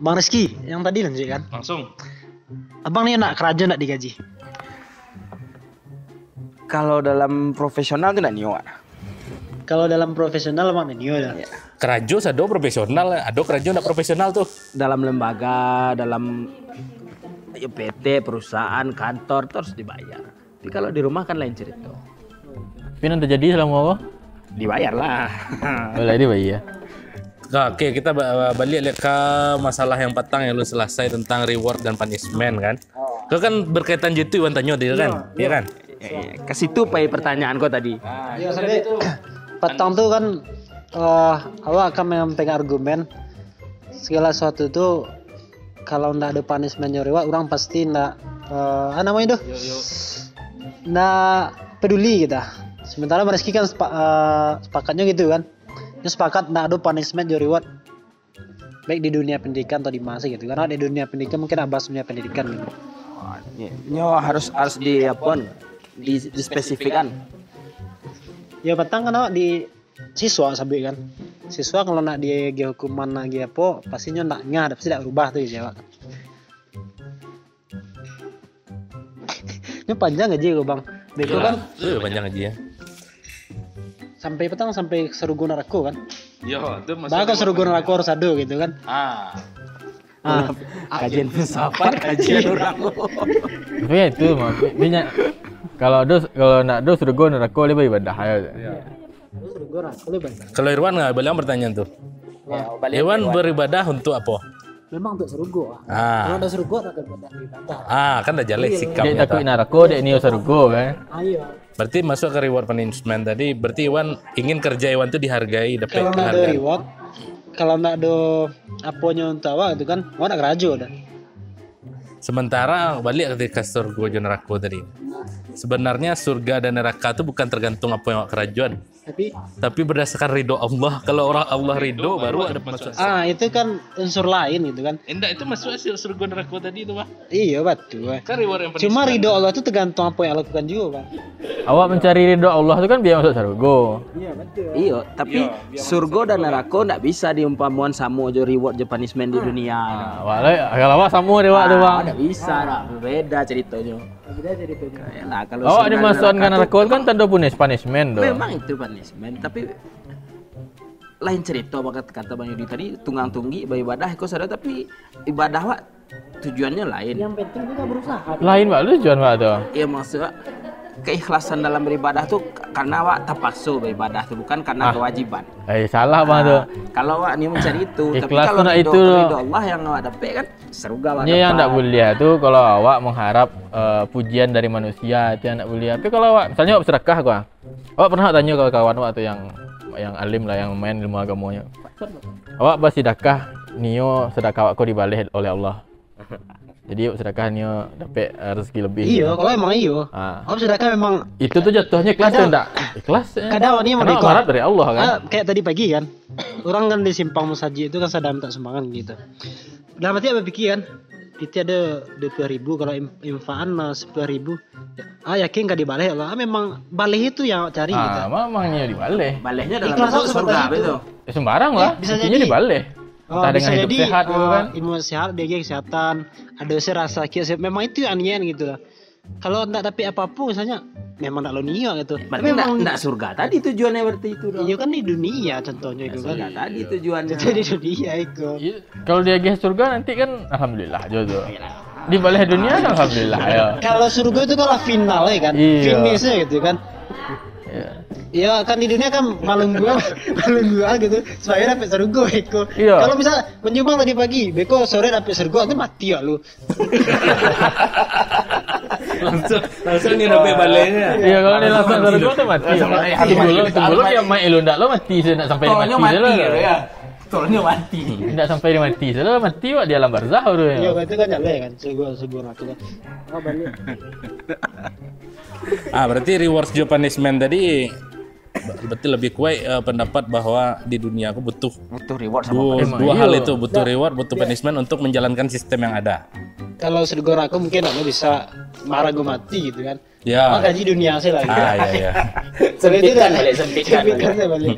Bang Rizky, yang tadi lanjut kan? Langsung. Abang nih nak kerja nak digaji? Kalau dalam profesional tuh nggak nio. Kalau dalam profesional abang nio dah. Ya. Kerajo ada profesional, ada kerajo nggak profesional tuh. Dalam lembaga, dalam PT, perusahaan, kantor terus dibayar. Tapi kalau di rumah kan lain cerita. Tapi nanti jadi selama apa? Dibayar lah. Boleh dibayar. Oke, kita balik lihat ke masalah yang petang yang lu selesai tentang reward dan punishment kan. Itu kan berkaitan gitu Iwan tanya tadi kan? Iya kan? Ke situ pai pertanyaan kau tadi. Ya sampai petang tuh kan awak akan menyampaikan argumen segala sesuatu tuh kalau ndak ada punishment reward orang pasti ndak namanya tuh ndak peduli kita. Sementara Rizky kan sepakatnya gitu kan. Dia sepakat ndak ada punishment reward baik di dunia pendidikan atau di masa gitu. Karena di dunia pendidikan mungkin bahas dunia pendidikan gitu. Nyo harus dispesifikan. Ya petang kan awak di siswa sabi kan. Siswa kalau nak dia hukuman nak dia apa pastinya naknya pasti tidak berubah tuh jawab. Ini panjang aja gue bang. Beko kan panjang aja ya. Sampai petang sampai serugo narako kan. Iya, itu bahkan serugo narako harus ada gitu kan. Kajian filsafat, kajian orang. Tapi ya itu mah banyak. Kalau nak dos surga neraka lebih ibadah ya. Serugo narako lebih banyak. Kalau Irwan nggak boleh pertanyaan tuh. Irwan beribadah untuk apa? Memang untuk serugo. Kalau ada serugo tak ada ibadah. Kan udah jelek sikapnya. Dia takut neraka, dia nio surga kan. Ayo. Berarti masuk ke reward punishment tadi. Berarti Iwan ingin kerja Iwan tuh dihargai, dapat Kalau nak ada penghargaan. reward, kalau nak ada apanya untuk awak itu kan, awak nak kerajo dah. Sementara balik ketika surga dan neraka tadi. Sebenarnya surga dan neraka itu bukan tergantung apa yang awak kerajuan, tapi berdasarkan ridho Allah. Kalau orang Allah ridho baru ada masuk. Itu kan unsur lain gitu kan. Enggak, itu masuk hasil surga neraka tadi itu, Pak. Iya betul. Kan reward yang Cuma ridho Allah itu tergantung apa yang lakukan juga Bang. Awak mencari ridho Allah itu kan biar masuk surga. Iya betul. Iya, tapi surga dan neraka ndak bisa diumpamuan sama aja reward je punishment di dunia. Kalau awak sama dia wak tu bang. Ndak bisa, beda ceritanya. Beda jadi beda. Nah, kalau Awak surga dimasukkan dan ke neraka neraka kan tanda punishment tu. memang itu punishment, tapi lain cerita kata Bang Yudi tadi tunggang tunggi beribadah kok sadar tapi ibadah wak tujuannya lain. Yang penting kita berusaha. Lain wak lu tujuan wak tu. Iya maksudnya keikhlasan dalam beribadah tuh karena wak terpaksa beribadah tuh bukan karena kewajiban. Salah bang tu. Kalau wak ni mencari itu, tapi Ikhlas kalau tu nak ridho itu. Allah yang wak dapat kan seruga wak Ini yang dapat. tak boleh tu kalau awak mengharap pujian dari manusia itu yang tak boleh. Tapi kalau awak misalnya awak sedekah gua. Awak pernah tanya ke kawan awak tu yang alim lah yang main ilmu agamanya. Awak bersedekah nio sedekah awak kau dibalih oleh Allah. Jadi sedekah nio dapat rezeki lebih. Iya, kalau emang iya. Om sedekah memang Itu tuh jatuhnya ikhlas Kadang- enggak? Ikhlas. kadang ini Karena memang harap dari Allah kan. kayak tadi pagi kan. Orang kan di simpang Musaji itu kan sadar minta sumbangan gitu. Dalam hati apa pikir kan? Itu ada 20.000 kalau infaan 10.000. Yakin gak dibalik Allah. Memang balik itu yang cari gitu. Mamangnya dibalih. Balehnya dalam Ikhlas bentuk seperti surga itu. betul. Sembarang lah. Bisa Intinya jadi. dibalih. Entah dengan hidup sehat gitu kan. Ilmu sehat, dia kesehatan, ada rasa kias. Memang itu yang aneh gitu lah. Kalau enggak tapi apapun misalnya memang enggak lo niat gitu. Berarti enggak surga tadi tujuannya berarti itu dong. Iya kan di dunia contohnya itu kan. Surga tadi tujuannya. Jadi di dunia itu. Iya, kalau dia ke surga nanti kan alhamdulillah jodoh. Di balik dunia kan alhamdulillah ya. Kalau surga itu kalau final ya kan, Iya. finishnya gitu kan. Iya. Ya kan di dunia kan malam gua gitu. Supaya dapat surga Beko. Iya. Kalau misal menyumbang tadi pagi, Beko sore dapat surga itu mati ya lu. langsung nih dapat balenya. Iya kalau dia langsung surga tuh mati. Tunggu ya main elu ndak lo mati saya nak sampai Tolnya mati mati dulu. ya. Tolnya mati. Ndak sampai dia mati. Sudah mati wak di alam barzah dulu Iya ya. itu kan nyala kan, surga aku kan. Oh balik. Berarti reward juga punishment tadi berarti lebih kuat pendapat bahwa di dunia aku butuh reward sama dua, punishment. dua Iya. hal itu, butuh reward, butuh punishment untuk menjalankan sistem yang ada. Kalau surga aku mungkin aku bisa marah gue mati gitu kan. Ya. Gaji dunia sih lagi. Iya. Sempitkan balik, sempitkan balik. balik.